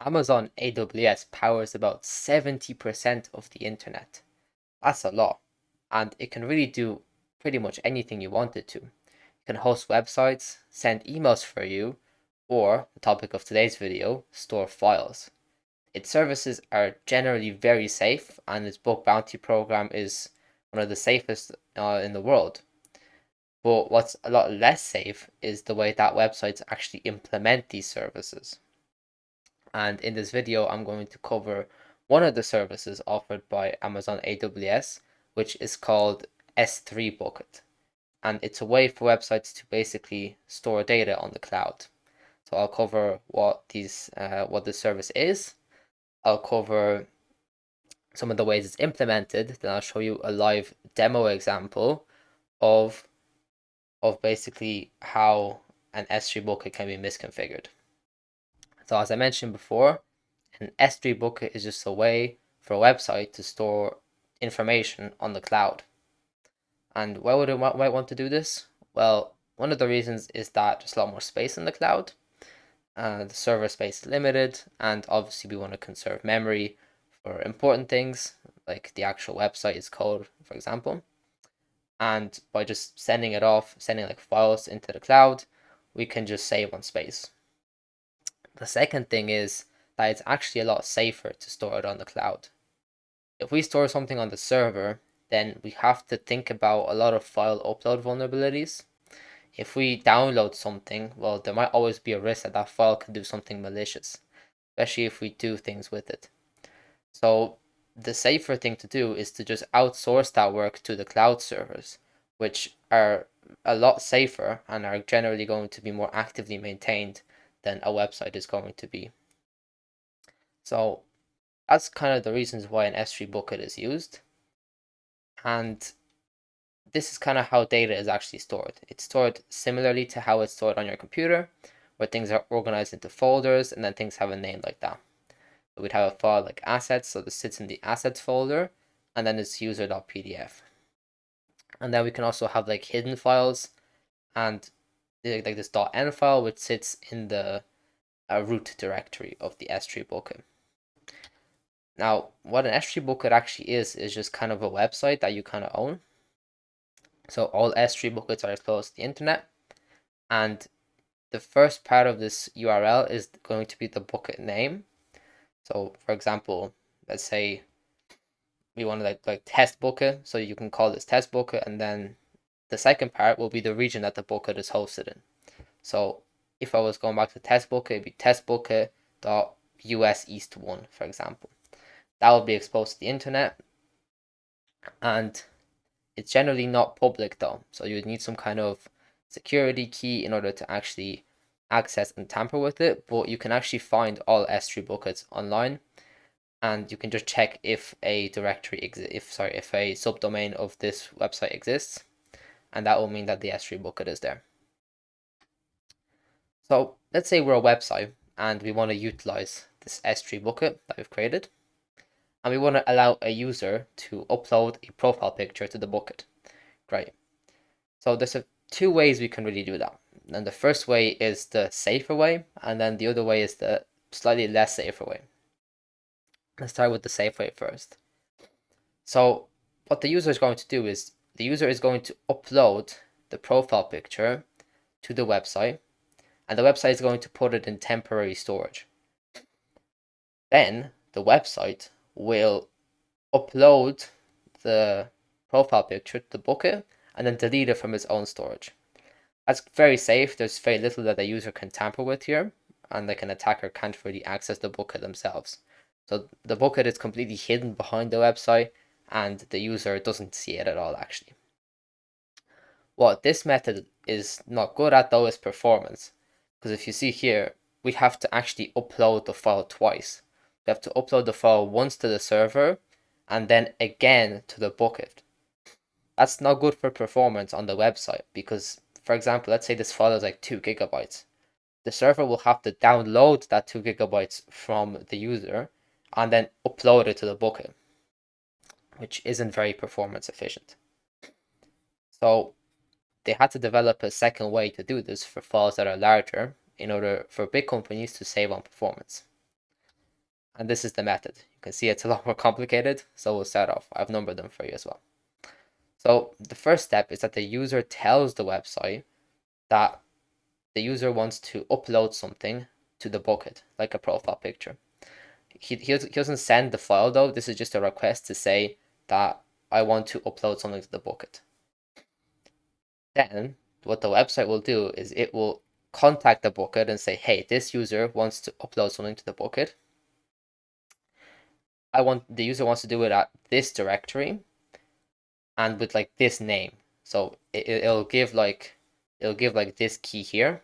Amazon AWS powers about 70% of the internet. That's a lot. And it can really do pretty much anything you want it to. It can host websites, send emails for you, or, the topic of today's video, store files. Its services are generally very safe, and its bug bounty program is one of the safest in the world. But what's a lot less safe is the way that websites actually implement these services. And in this video, I'm going to cover one of the services offered by Amazon AWS, which is called S3 Bucket. And it's a way for websites to basically store data on the cloud. So I'll cover what this service is. I'll cover some of the ways it's implemented. Then I'll show you a live demo example of basically how an S3 bucket can be misconfigured. So as I mentioned before, an S3 bucket is just a way for a website to store information on the cloud. And why would it might want to do this? Well, one of the reasons is that there's a lot more space in the cloud. The server space is limited, and obviously we want to conserve memory for important things like the actual website's code, for example. And by just sending like files into the cloud, we can just save on space. The second thing is that it's actually a lot safer to store it on the cloud. If we store something on the server, then we have to think about a lot of file upload vulnerabilities. If we download something, well, there might always be a risk that that file can do something malicious, especially if we do things with it. So the safer thing to do is to just outsource that work to the cloud servers, which are a lot safer and are generally going to be more actively maintained than a website is going to be. So that's kind of the reasons why an S3 bucket is used. And this is kind of how data is actually stored. It's stored similarly to how it's stored on your computer, where things are organized into folders and then things have a name like that. So we'd have a file like assets, so this sits in the assets folder, and then it's user.pdf. And then we can also have like hidden files and like this .n file, which sits in the root directory of the S3 bucket. Now, what an S3 bucket actually is just kind of a website that you kind of own. So all S3 buckets are exposed to the internet, and the first part of this URL is going to be the bucket name. So for example, let's say we want to like test bucket, so you can call this test bucket, and then the second part will be the region that the bucket is hosted in. So if I was going back to test bucket, it'd be testbucket.us east 1, for example. That will be exposed to the internet, and it's generally not public though, so you would need some kind of security key in order to actually access and tamper with it. But you can actually find all S3 buckets online, and you can just check if a directory if a subdomain of this website exists, and that will mean that the S3 bucket is there. So let's say we're a website and we want to utilize this S3 bucket that we've created, and we want to allow a user to upload a profile picture to the bucket. Great. So there's two ways we can really do that. And the first way is the safer way, and then the other way is the slightly less safer way. Let's start with the safe way first. So what the user is going to do is the user is going to upload the profile picture to the website, and the website is going to put it in temporary storage. Then the website will upload the profile picture to the bucket and then delete it from its own storage. That's very safe. There's very little that the user can tamper with here, and like an attacker can't really access the bucket themselves. So the bucket is completely hidden behind the website, and the user doesn't see it at all actually. What this method is not good at though is performance, because if you see here, we have to actually upload the file twice. We have to upload the file once to the server and then again to the bucket. That's not good for performance on the website because, for example, let's say this file is like 2 gigabytes. The server will have to download that 2 gigabytes from the user and then upload it to the bucket, which isn't very performance efficient. So they had to develop a second way to do this for files that are larger in order for big companies to save on performance. And this is the method. You can see it's a lot more complicated, so we'll start off. I've numbered them for you as well. So the first step is that the user tells the website that the user wants to upload something to the bucket, like a profile picture. He doesn't send the file though. This is just a request to say that I want to upload something to the bucket. Then what the website will do is it will contact the bucket and say, hey, this user wants to upload something to the bucket. The user wants to do it at this directory and with like this name. So it'll give like this key here,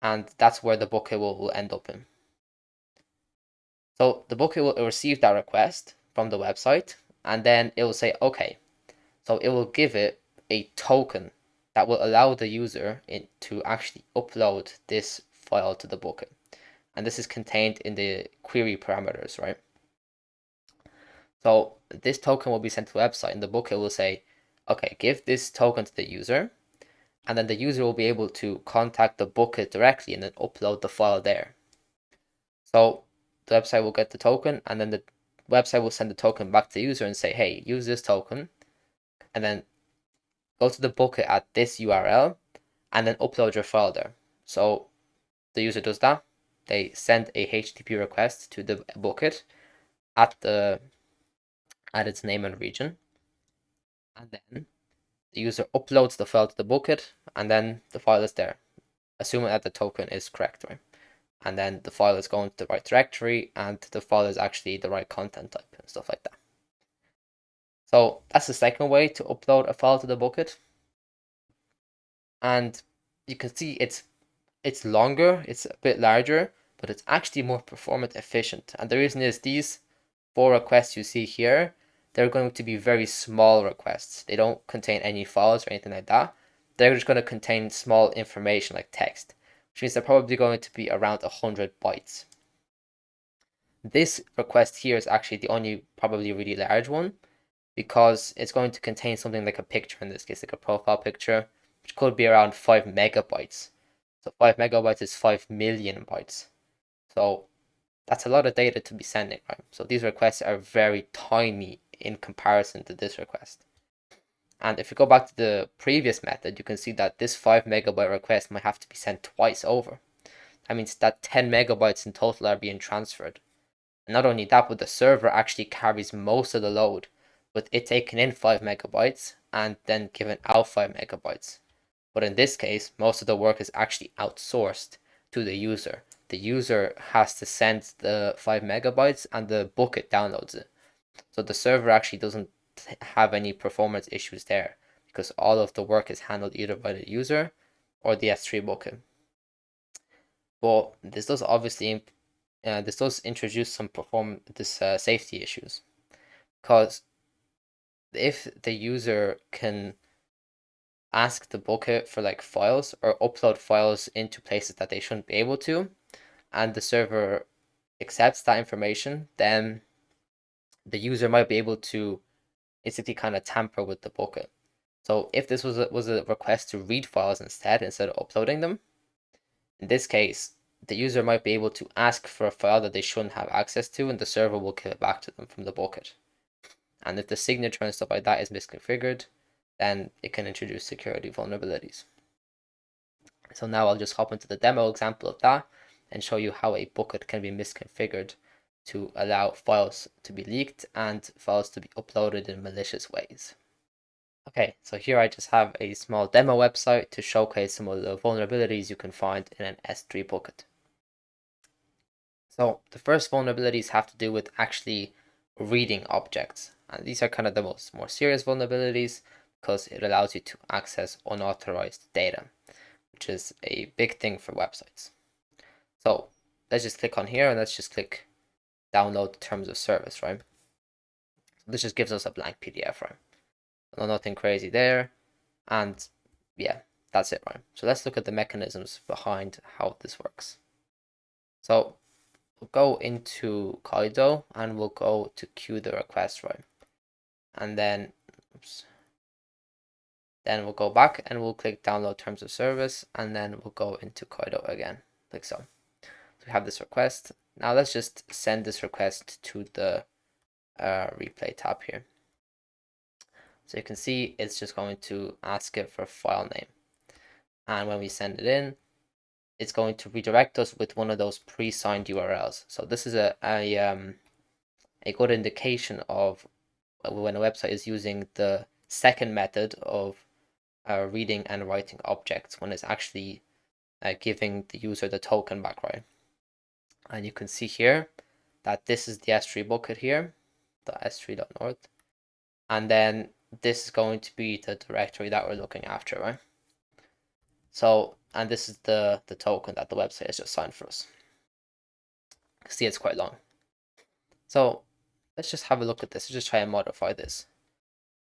and that's where the bucket will end up in. So the bucket will receive that request from the website, and then it will say, okay. So it will give it a token that will allow the user to actually upload this file to the bucket. And this is contained in the query parameters, right? So this token will be sent to the website, and the bucket will say, okay, give this token to the user, and then the user will be able to contact the bucket directly and then upload the file there. So the website will get the token, and then the website will send the token back to the user and say, hey, use this token, and then go to the bucket at this URL, and then upload your file there. So the user does that. They send a HTTP request to the bucket at its name and region, and then the user uploads the file to the bucket, and then the file is there, assuming that the token is correct, right? And then the file is going to the right directory, and the file is actually the right content type and stuff like that. So that's the second way to upload a file to the bucket. And you can see it's longer, it's a bit larger, but it's actually more performance efficient. And the reason is these 4 requests you see here, they're going to be very small requests. They don't contain any files or anything like that. They're just going to contain small information like text, which means they're probably going to be around 100 bytes. This request here is actually the only probably really large one, because it's going to contain something like a picture, in this case like a profile picture, which could be around 5 megabytes. So 5 megabytes is 5 million bytes. So that's a lot of data to be sending, right? So these requests are very tiny in comparison to this request. And if you go back to the previous method, you can see that this 5 megabyte request might have to be sent twice over. That means that 10 megabytes in total are being transferred. And not only that, but the server actually carries most of the load, with it taking in 5 megabytes and then giving out 5 megabytes. But in this case, most of the work is actually outsourced to the user. The user has to send the 5 megabytes and the bucket downloads it. So the server actually doesn't have any performance issues there, because all of the work is handled either by the user or the S3 bucket. But this does obviously this does introduce some safety issues, because if the user can ask the bucket for like files or upload files into places that they shouldn't be able to, and the server accepts that information, then the user might be able to basically kind of tamper with the bucket. So if this was a request to read files instead of uploading them, in this case, the user might be able to ask for a file that they shouldn't have access to, and the server will give it back to them from the bucket. And if the signature and stuff like that is misconfigured, then it can introduce security vulnerabilities. So now I'll just hop into the demo example of that and show you how a bucket can be misconfigured to allow files to be leaked and files to be uploaded in malicious ways. Okay, so here I just have a small demo website to showcase some of the vulnerabilities you can find in an S3 bucket. So the first vulnerabilities have to do with actually reading objects. And these are kind of the more serious vulnerabilities, because it allows you to access unauthorized data, which is a big thing for websites. So let's just click on here and let's just click download terms of service, right? So this just gives us a blank PDF, right? No, nothing crazy there. And yeah, that's it, right? So let's look at the mechanisms behind how this works. So we'll go into Kaido and we'll go to queue the request, right? And then, then we'll go back and we'll click download terms of service, and then we'll go into Kaido again, like so. So we have this request. Now let's just send this request to the replay tab here. So you can see it's just going to ask it for a file name. And when we send it in, it's going to redirect us with one of those pre-signed URLs. So this is a good indication of when a website is using the second method of reading and writing objects, when it's actually giving the user the token back, right? And you can see here that this is the S3 bucket here, the s3.north, and then this is going to be the directory that we're looking after, right? So, and this is the token that the website has just signed for us. See, it's quite long. So let's just have a look at this. Let's just try and modify this.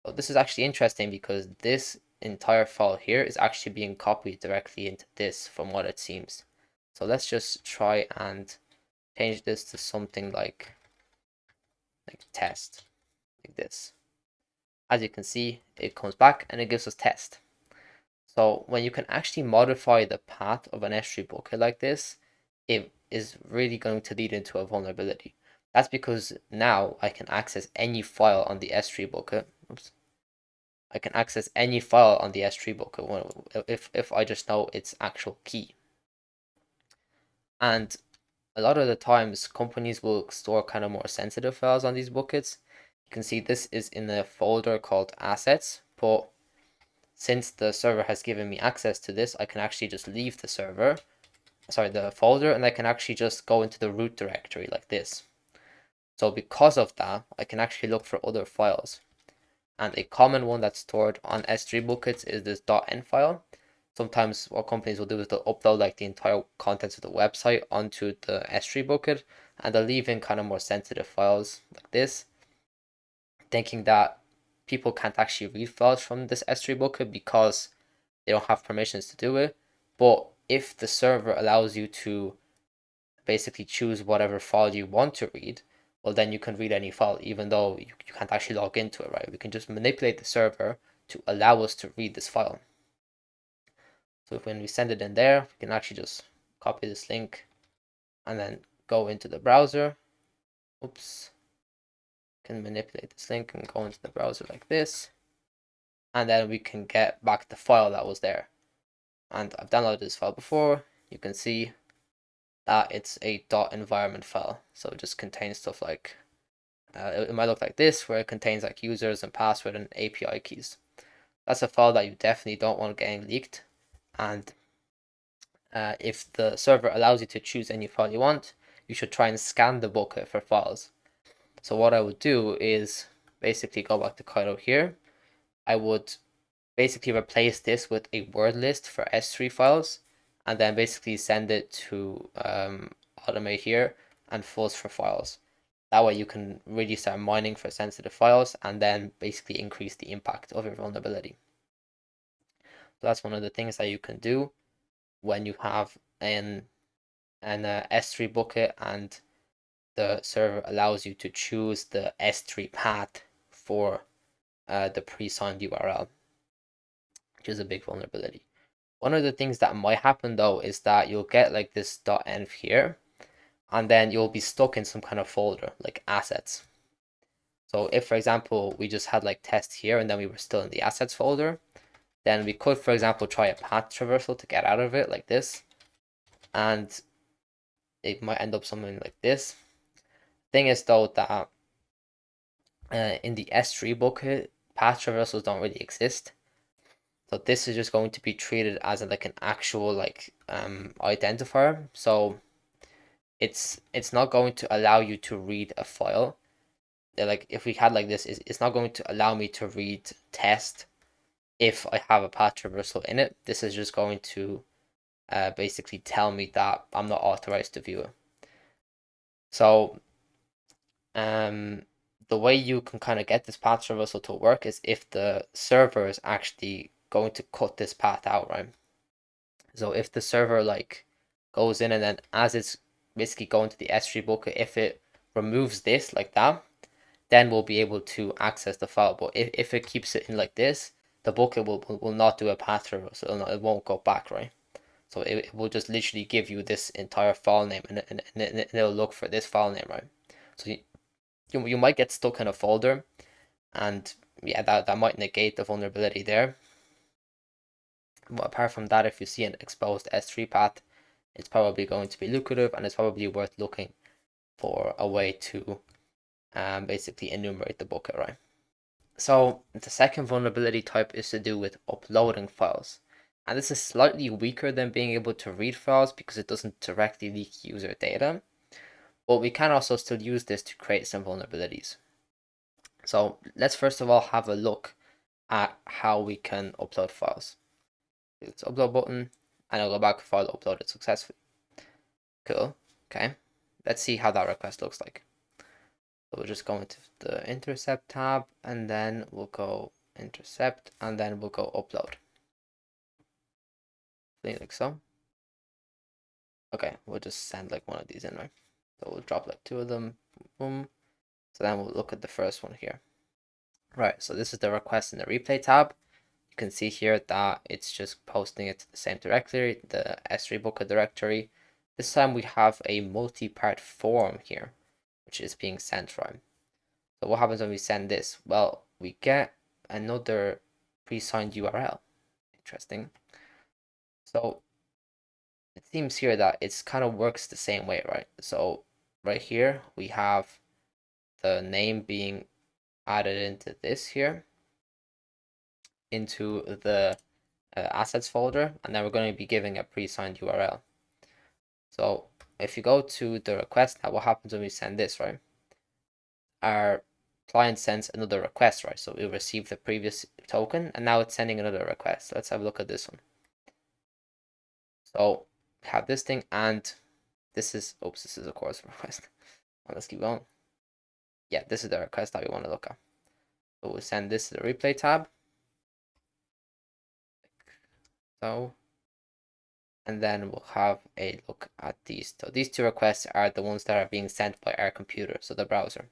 So this is actually interesting because this entire file here is actually being copied directly into this from what it seems. So let's just try and change this to something like test, like this. As you can see, it comes back and it gives us test. So when you can actually modify the path of an S3 bucket like this, it is really going to lead into a vulnerability. That's because now I can access any file on the S3 bucket. Oops. I can access any file on the S3 bucket if I just know its actual key. And a lot of the times companies will store kind of more sensitive files on these buckets. You can see this is in a folder called assets, but since the server has given me access to this, I can actually just leave the folder, and I can actually just go into the root directory like this. So because of that, I can actually look for other files. And a common one that's stored on S3 buckets is this .n file. Sometimes what companies will do is they'll upload like the entire contents of the website onto the S3 bucket, and they'll leave in kind of more sensitive files like this, thinking that people can't actually read files from this S3 bucket because they don't have permissions to do it. But if the server allows you to basically choose whatever file you want to read, well, then you can read any file, even though you can't actually log into it, right? We can just manipulate the server to allow us to read this file. So when we send it in there, we can actually just copy this link and then go into the browser. Oops. Can manipulate this link and go into the browser like this. And then we can get back the file that was there. And I've downloaded this file before. You can see that it's a .environment file. So it just contains stuff like, it might look like this, where it contains like users and password and API keys. That's a file that you definitely don't want getting leaked. And if the server allows you to choose any file you want, you should try and scan the bucket for files. So what I would do is basically go back to Cairo here. I would basically replace this with a word list for S3 files, and then basically send it to automate here and fuzz for files. That way you can really start mining for sensitive files and then basically increase the impact of your vulnerability. So that's one of the things that you can do when you have an S3 bucket and the server allows you to choose the S3 path for the pre-signed URL, which is a big vulnerability. One of the things that might happen though is that you'll get like this .env here, and then you'll be stuck in some kind of folder like assets. So if, for example, we just had like test here and then we were still in the assets folder, then we could, for example, try a path traversal to get out of it like this, and it might end up something like this. Thing is though that in the S3 bucket, path traversals don't really exist. So this is just going to be treated as like an actual like identifier. So it's not going to allow you to read a file. Like if we had like this, it's not going to allow me to read test if I have a path traversal in it. This is just going to basically tell me that I'm not authorized to view it. So the way you can kind of get this path traversal to work is if the server is actually going to cut this path out, right? So if the server like goes in and then as it's basically going to the S3 bucket, if it removes this like that, then we'll be able to access the file. But if it keeps it in like this, the bucket will not do a path traversal, so it won't go back, right? So it will just literally give you this entire file name, and it'll look for this file name, right? So you might get stuck in a folder, and yeah, that might negate the vulnerability there. But apart from that, if you see an exposed S3 path, it's probably going to be lucrative, and it's probably worth looking for a way to basically enumerate the bucket, right? So the second vulnerability type is to do with uploading files. And this is slightly weaker than being able to read files because it doesn't directly leak user data. But we can also still use this to create some vulnerabilities. So let's first of all have a look at how we can upload files. It's upload button, and I'll go back to file uploaded successfully. Cool. Okay. Let's see how that request looks like. So we'll just go into the intercept tab, and then we'll go intercept, and then we'll go upload. Like so. Okay, we'll just send like one of these in, right? So we'll drop like two of them. Boom. So then we'll look at the first one here. Right, so this is the request in the replay tab. You can see here that it's just posting it to the same directory, the S3 bucket directory. This time we have a multi-part form here, which is being sent from. So what happens when we send this? Well, we get another pre-signed URL. Interesting. So it seems here that it's kind of works the same way, right? So right here we have the name being added into this here, into the assets folder, and then we're going to be giving a pre-signed URL. So if you go to the request now, what happens when we send this, right? Our client sends another request, right? So we received the previous token, and now it's sending another request. Let's have a look at this one. So we have this thing, and this is, oops, this is of course a request. Well, let's keep going. Yeah, this is the request that we want to look at. So we'll send this to the replay tab. So, and then we'll have a look at these. So these two requests are the ones that are being sent by our computer, so the browser.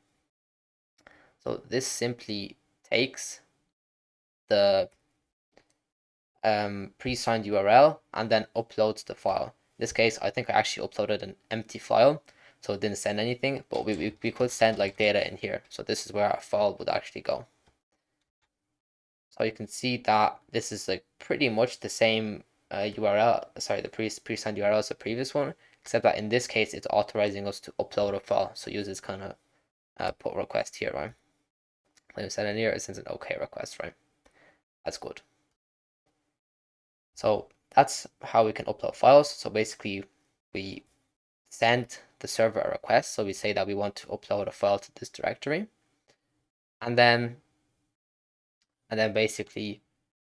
So this simply takes the pre-signed URL and then uploads the file. In this case, I think I actually uploaded an empty file, so it didn't send anything, but we could send like data in here. So this is where our file would actually go. So you can see that this is like pretty much the same URL, sorry, the pre-signed URL as the previous one, except that in this case, it's authorizing us to upload a file. So use this kind of put request here, right? When you send in here, it sends an OK request, right? That's good. So that's how we can upload files. So basically, we send the server a request. So we say that we want to upload a file to this directory, and then basically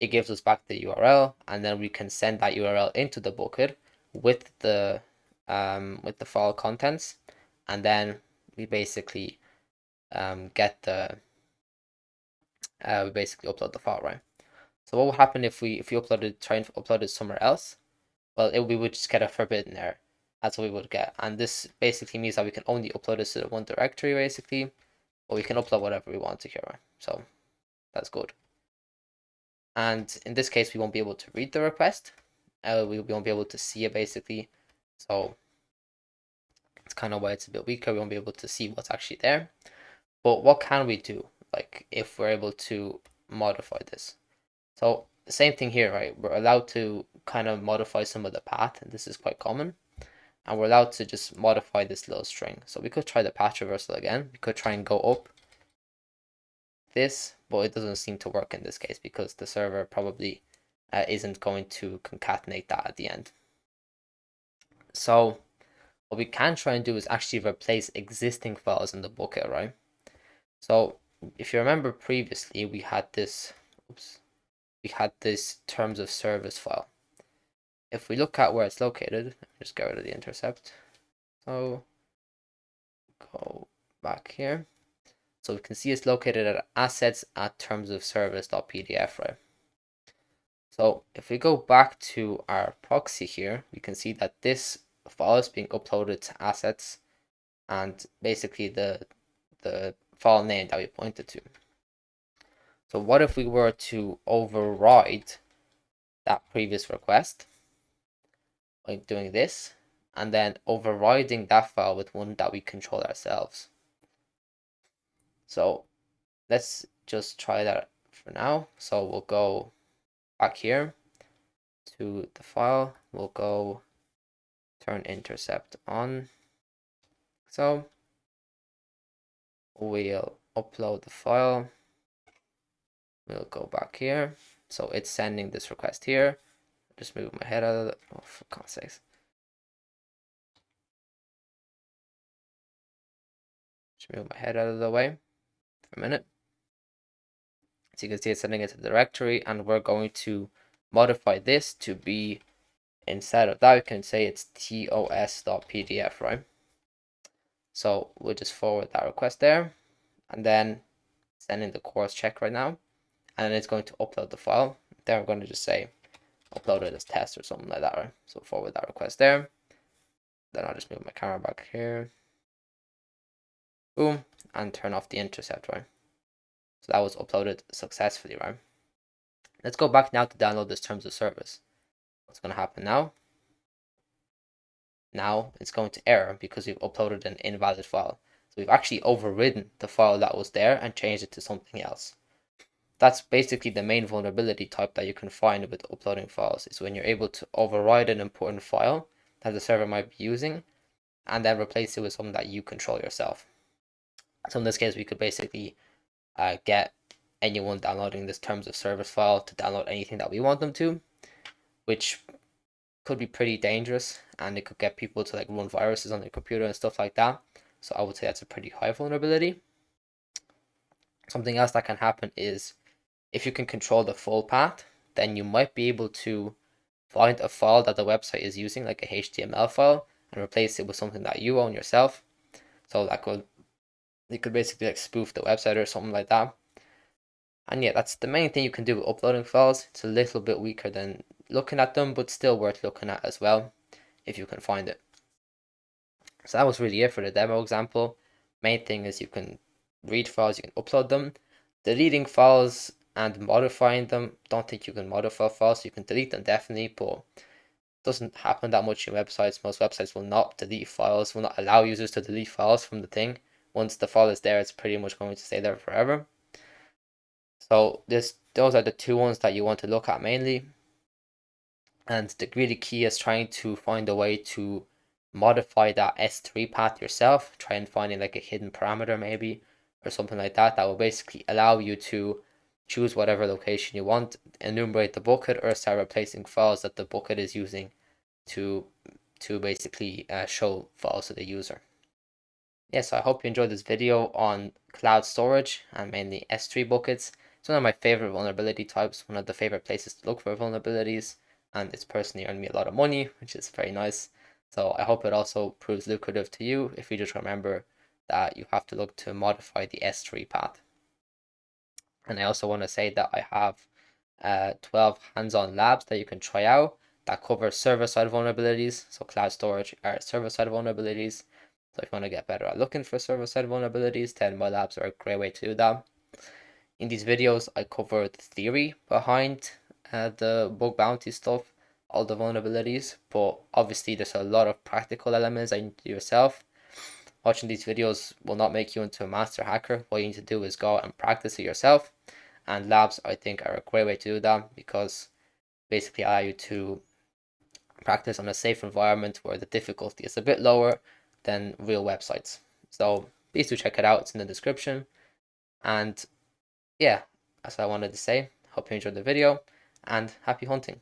it gives us back the URL, and then we can send that URL into the bucket with the file contents, and then we basically get the we basically upload the file, right? So what will happen if we try and upload it somewhere else? Well, we would just get a forbidden error. That's what we would get, and this basically means that we can only upload this to the one directory basically, but we can upload whatever we want to here, right? So that's good. And in this case, we won't be able to read the request. We won't be able to see it basically. So it's kind of why it's a bit weaker. We won't be able to see what's actually there. But what can we do? Like if we're able to modify this. So the same thing here, right? We're allowed to kind of modify some of the path, and this is quite common. And we're allowed to just modify this little string. So we could try the path reversal again. We could try and go up this, but it doesn't seem to work in this case because the server probably isn't going to concatenate that at the end. So what we can try and do is actually replace existing files in the bucket, right? So if you remember previously, we had this, terms of service file. If we look at where it's located, just get rid of the intercept. So go back here. So we can see it's located at assets at terms of service.pdf, right? So if we go back to our proxy here, we can see that this file is being uploaded to assets and basically the file name that we pointed to. So what if we were to override that previous request by doing this, and then overriding that file with one that we control ourselves. So let's just try that for now. So we'll go back here to the file. We'll go turn intercept on. So we'll upload the file. We'll go back here. So it's sending this request here. Just move my head out of the, oh, for God's sakes. Just move my head out of the way for a minute. So you can see it's sending it to the directory, and we're going to modify this to be, instead of that, we can say it's tos.pdf, right? So we'll just forward that request there, and then send in the course check right now, and then it's going to upload the file. Then we're going to just say upload it as test or something like that, right? So forward that request there. Then I'll just move my camera back here. Boom, and turn off the intercept, right? So that was uploaded successfully, right? Let's go back now to download this terms of service. What's going to happen now? Now it's going to error because we've uploaded an invalid file. So we've actually overridden the file that was there and changed it to something else. That's basically the main vulnerability type that you can find with uploading files, is when you're able to override an important file that the server might be using and then replace it with something that you control yourself. So in this case, we could basically get anyone downloading this terms of service file to download anything that we want them to, which could be pretty dangerous, and it could get people to like run viruses on their computer and stuff like that. So I would say that's a pretty high vulnerability. Something else that can happen is if you can control the full path, then you might be able to find a file that the website is using, like a HTML file, and replace it with something that you own yourself. So that could, you could basically like spoof the website or something like that. And yeah, that's the main thing you can do with uploading files. It's a little bit weaker than looking at them, but still worth looking at as well if you can find it. So that was really it for the demo example. Main thing is you can read files, you can upload them. Deleting files and modifying them, don't think you can modify files. You can delete them definitely, but it doesn't happen that much in websites. Most websites will not delete files, will not allow users to delete files from the thing. Once the file is there, it's pretty much going to stay there forever. So those are the two ones that you want to look at mainly. And the really key is trying to find a way to modify that S3 path yourself. Try and find like a hidden parameter maybe, or something like that, that will basically allow you to choose whatever location you want, enumerate the bucket, or start replacing files that the bucket is using to basically show files to the user. Yes, I hope you enjoyed this video on cloud storage and mainly S3 buckets. It's one of my favorite vulnerability types, one of the favorite places to look for vulnerabilities, and it's personally earned me a lot of money, which is very nice. So I hope it also proves lucrative to you if you just remember that you have to look to modify the S3 path. And I also want to say that I have 12 hands-on labs that you can try out that cover server-side vulnerabilities. So cloud storage are server-side vulnerabilities. So if you want to get better at looking for server-side vulnerabilities, then my labs are a great way to do that. In these videos, I cover the theory behind the bug bounty stuff, all the vulnerabilities, but obviously there's a lot of practical elements that you need to do yourself. Watching these videos will not make you into a master hacker. What you need to do is go and practice it yourself. And labs, I think, are a great way to do that because basically allow you to practice on a safe environment where the difficulty is a bit lower than real websites. So please do check it out. It's in the description. And yeah, that's what I wanted to say. Hope you enjoyed the video and happy hunting.